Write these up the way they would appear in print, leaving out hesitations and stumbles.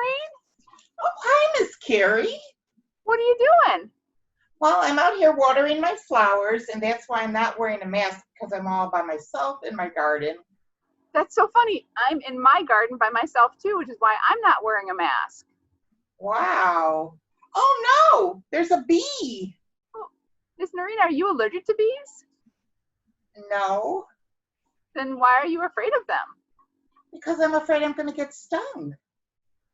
Noreen. Oh, hi, Miss Carrie. What are you doing? Well, I'm out here watering my flowers, and that's why I'm not wearing a mask because I'm all by myself in my garden. That's so funny. I'm in my garden by myself too, which is why I'm not wearing a mask. Wow. Oh, no, there's a bee. Oh, Miss Noreen, are you allergic to bees? No, Then why are you afraid of them? because I'm afraid I'm going to get stung.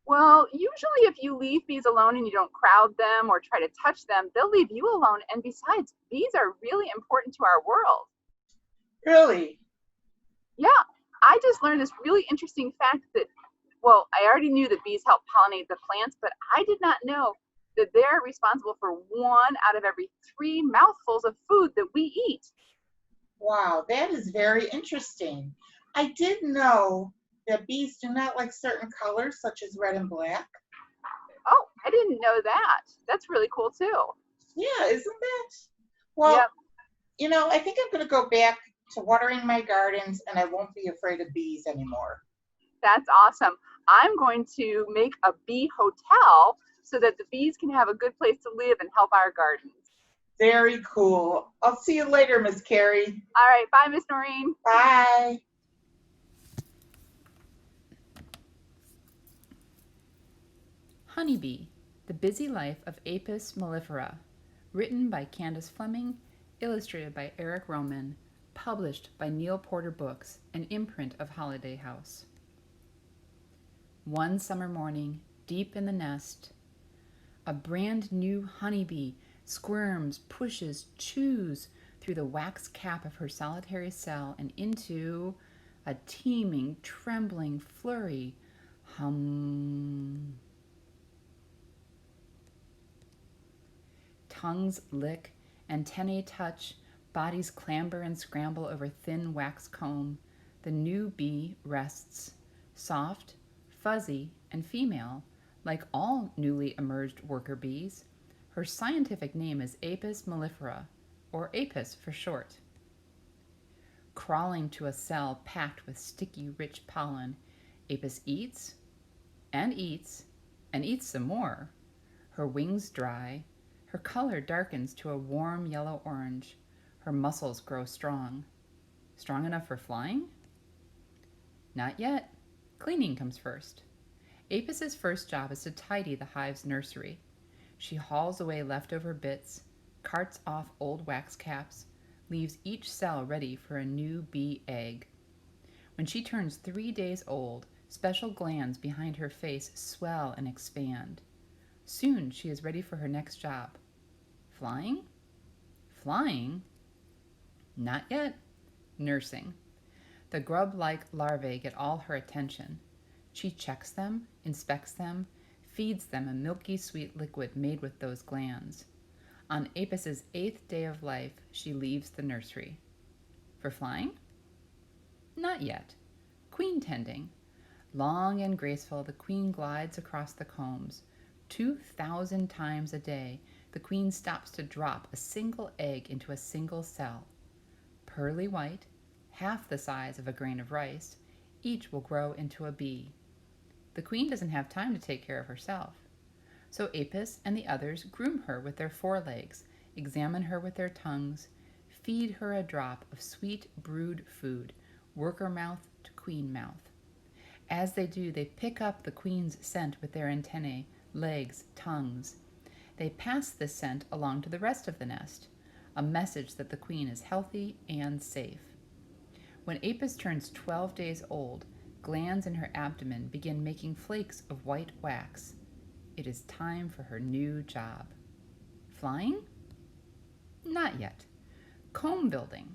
Well, usually if you leave bees alone and you don't crowd them or try to touch them, they'll leave you alone. And besides, bees are really important to our world. Really? Yeah, I just learned this really interesting fact that, well, I already knew that bees help pollinate the plants, but I did not know that they're responsible for 1 out of every 3 mouthfuls of food that we eat. Wow, that is very interesting. I did know that bees do not like certain colors, such as red and black. Oh, I didn't know that. That's really cool too. Yeah, isn't that? Yep, Well, I think I'm going to go back to watering my gardens and I won't be afraid of bees anymore. that's awesome. I'm going to make a bee hotel so that the bees can have a good place to live and help our gardens. Very cool. I'll see you later, Miss Carrie. All right, bye, Miss Noreen. Bye. Honeybee, The Busy Life of Apis mellifera, written by Candace Fleming, illustrated by Eric Roman, published by Neil Porter Books, an imprint of Holiday House. One summer morning, deep in the nest, a brand new honeybee squirms, pushes, chews through the wax cap of her solitary cell and into a teeming, trembling flurry. Hum. Tongues lick, antennae touch, bodies clamber and scramble over thin wax comb. The new bee rests, soft, fuzzy, and female, like all newly emerged worker bees. Her scientific name is Apis mellifera, or Apis for short. Crawling to a cell packed with sticky, rich pollen, Apis eats, and eats, and eats some more. Her wings dry, her color darkens to a warm yellow-orange. Her muscles grow strong. Strong enough for flying? Not yet. Cleaning comes first. Apis's first job is to tidy the hive's nursery. She hauls away leftover bits, carts off old wax caps, leaves each cell ready for a new bee egg. When she turns 3 days old, special glands behind her face swell and expand. Soon she is ready for her next job. Flying? Flying? Not yet. Nursing. The grub-like larvae get all her attention. She checks them, inspects them, feeds them a milky sweet liquid made with those glands. On Apis's 8th day of life, she leaves the nursery. For flying? Not yet. Queen tending. Long and graceful, the queen glides across the combs. 2,000 times a day, the queen stops to drop a single egg into a single cell. Pearly white, half the size of a grain of rice, each will grow into a bee. The queen doesn't have time to take care of herself. So Apis and the others groom her with their forelegs, examine her with their tongues, feed her a drop of sweet brood food, worker mouth to queen mouth. As they do, they pick up the queen's scent with their antennae, legs, tongues. They pass this scent along to the rest of the nest, a message that the queen is healthy and safe. When Apis turns 12 days old, glands in her abdomen begin making flakes of white wax. It is time for her new job. Flying? Not yet. Comb building.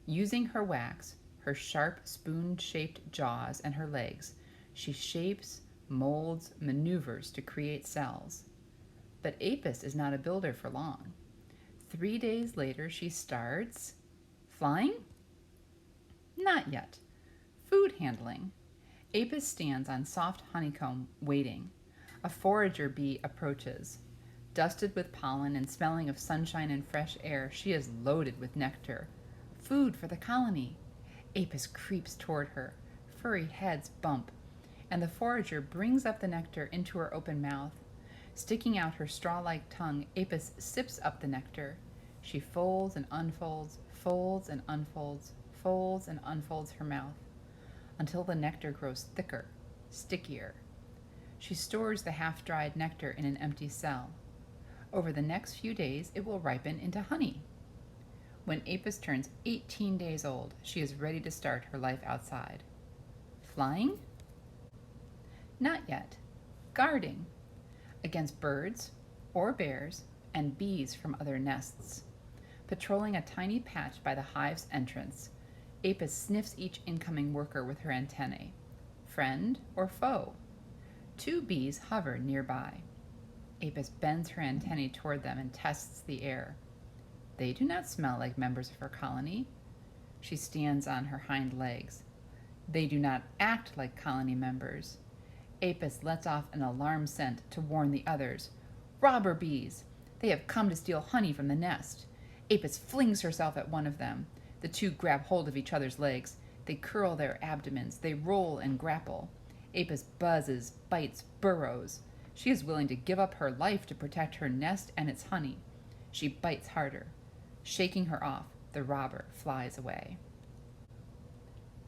Using her wax, her sharp spoon-shaped jaws, and her legs, she shapes, molds, maneuvers to create cells. But Apis is not a builder for long. 3 days later, she starts flying? Not yet. Food handling. Apis stands on soft honeycomb, waiting. A forager bee approaches. Dusted with pollen and smelling of sunshine and fresh air, she is loaded with nectar. Food for the colony. Apis creeps toward her. Furry heads bump. and the forager brings up the nectar into her open mouth. Sticking out her straw-like tongue, Apis sips up the nectar. She folds and unfolds, folds and unfolds, folds and unfolds her mouth until the nectar grows thicker, stickier. She stores the half-dried nectar in an empty cell. Over the next few days, it will ripen into honey. When Apis turns 18 days old, she is ready to start her life outside. Flying? Not yet. Guarding. Against birds or bears and bees from other nests. Patrolling a tiny patch by the hive's entrance, Apis sniffs each incoming worker with her antennae. Friend or foe? 2 bees hover nearby. Apis bends her antennae toward them and tests the air. They do not smell like members of her colony. She stands on her hind legs. They do not act like colony members. Apis lets off an alarm scent to warn the others. Robber bees! They have come to steal honey from the nest. Apis flings herself at one of them. The 2 grab hold of each other's legs. They curl their abdomens. They roll and grapple. Apis buzzes, bites, burrows. She is willing to give up her life to protect her nest and its honey. She bites harder. Shaking her off, the robber flies away.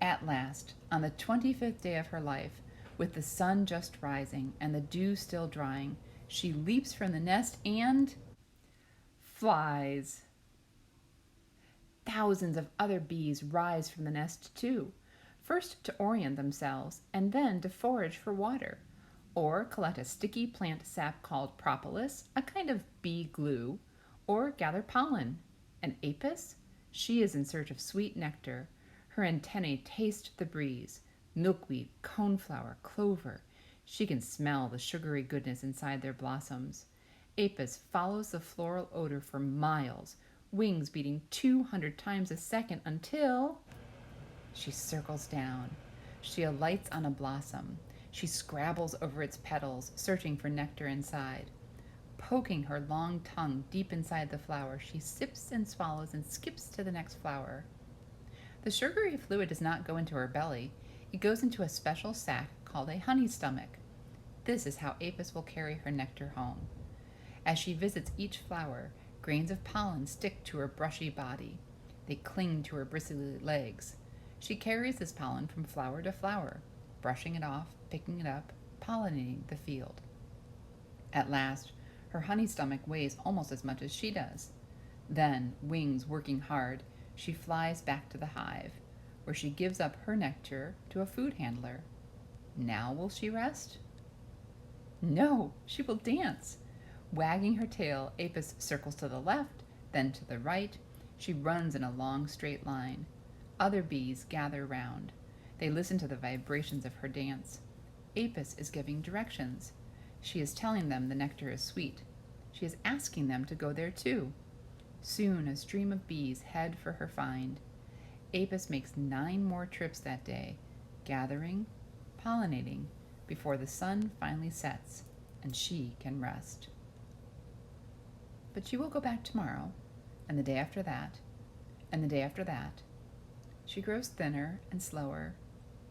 At last, on the 25th day of her life, with the sun just rising and the dew still drying, she leaps from the nest and flies. Thousands of other bees rise from the nest too, first to orient themselves and then to forage for water, or collect a sticky plant sap called propolis, a kind of bee glue, or gather pollen. And Apis? She is in search of sweet nectar. Her antennae taste the breeze. Milkweed, coneflower, clover. She can smell the sugary goodness inside their blossoms. Apis follows the floral odor for miles, wings beating 200 times a second until she circles down. She alights on a blossom. She scrabbles over its petals, searching for nectar inside. Poking her long tongue deep inside the flower, she sips and swallows and skips to the next flower. The sugary fluid does not go into her belly. It goes into a special sac called a honey stomach. This is how Apis will carry her nectar home. As she visits each flower, grains of pollen stick to her brushy body. They cling to her bristly legs. She carries this pollen from flower to flower, brushing it off, picking it up, pollinating the field. At last, her honey stomach weighs almost as much as she does. Then, wings working hard, she flies back to the hive, where she gives up her nectar to a food handler. Now will she rest? No, she will dance. Wagging her tail, Apis circles to the left, then to the right. She runs in a long straight line. Other bees gather round. They listen to the vibrations of her dance. Apis is giving directions. She is telling them the nectar is sweet. She is asking them to go there too. Soon a stream of bees head for her find. Apis makes 9 more trips that day, gathering, pollinating, before the sun finally sets and she can rest. But she will go back tomorrow, and the day after that, and the day after that. She grows thinner and slower.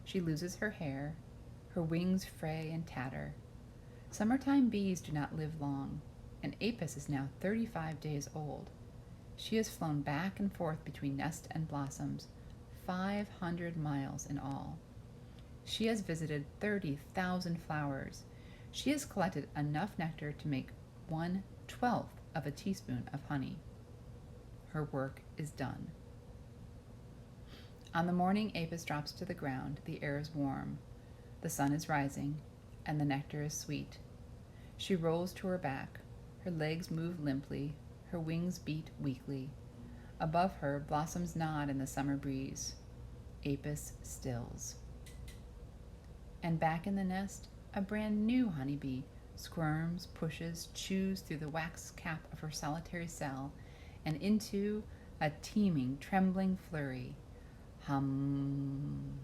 She loses her hair. Her wings fray and tatter. Summertime bees do not live long, and Apis is now 35 days old. She has flown back and forth between nest and blossoms, 500 miles in all. She has visited 30,000 flowers. She has collected enough nectar to make 1/12 of a teaspoon of honey. Her work is done. On the morning Apis drops to the ground, the air is warm. The sun is rising, and the nectar is sweet. She rolls to her back. Her legs move limply. Her wings beat weakly. Above her, blossoms nod in the summer breeze. Apis stills. And back in the nest, a brand new honeybee squirms, pushes, chews through the wax cap of her solitary cell and into a teeming, trembling flurry. Hum.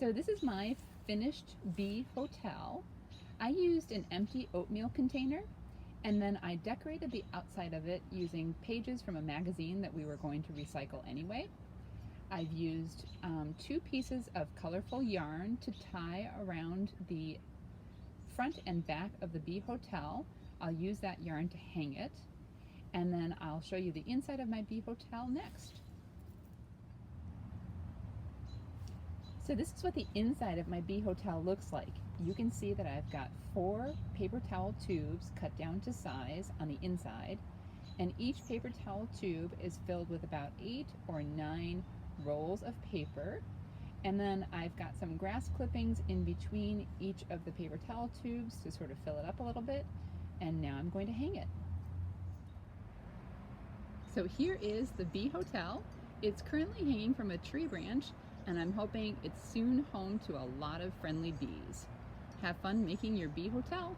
So this is my finished bee hotel. I used an empty oatmeal container And then I decorated the outside of it using pages from a magazine that we were going to recycle anyway. I've used 2 pieces of colorful yarn to tie around the front and back of the bee hotel. I'll use that yarn to hang it, and then I'll show you the inside of my bee hotel next. So this is what the inside of my bee hotel looks like. You can see that I've got 4 paper towel tubes cut down to size on the inside, and each paper towel tube is filled with about 8 or 9 rolls of paper. And then I've got some grass clippings in between each of the paper towel tubes to sort of fill it up a little bit. And now I'm going to hang it. So here is the bee hotel. It's currently hanging from a tree branch, and I'm hoping it's soon home to a lot of friendly bees. Have fun making your bee hotel.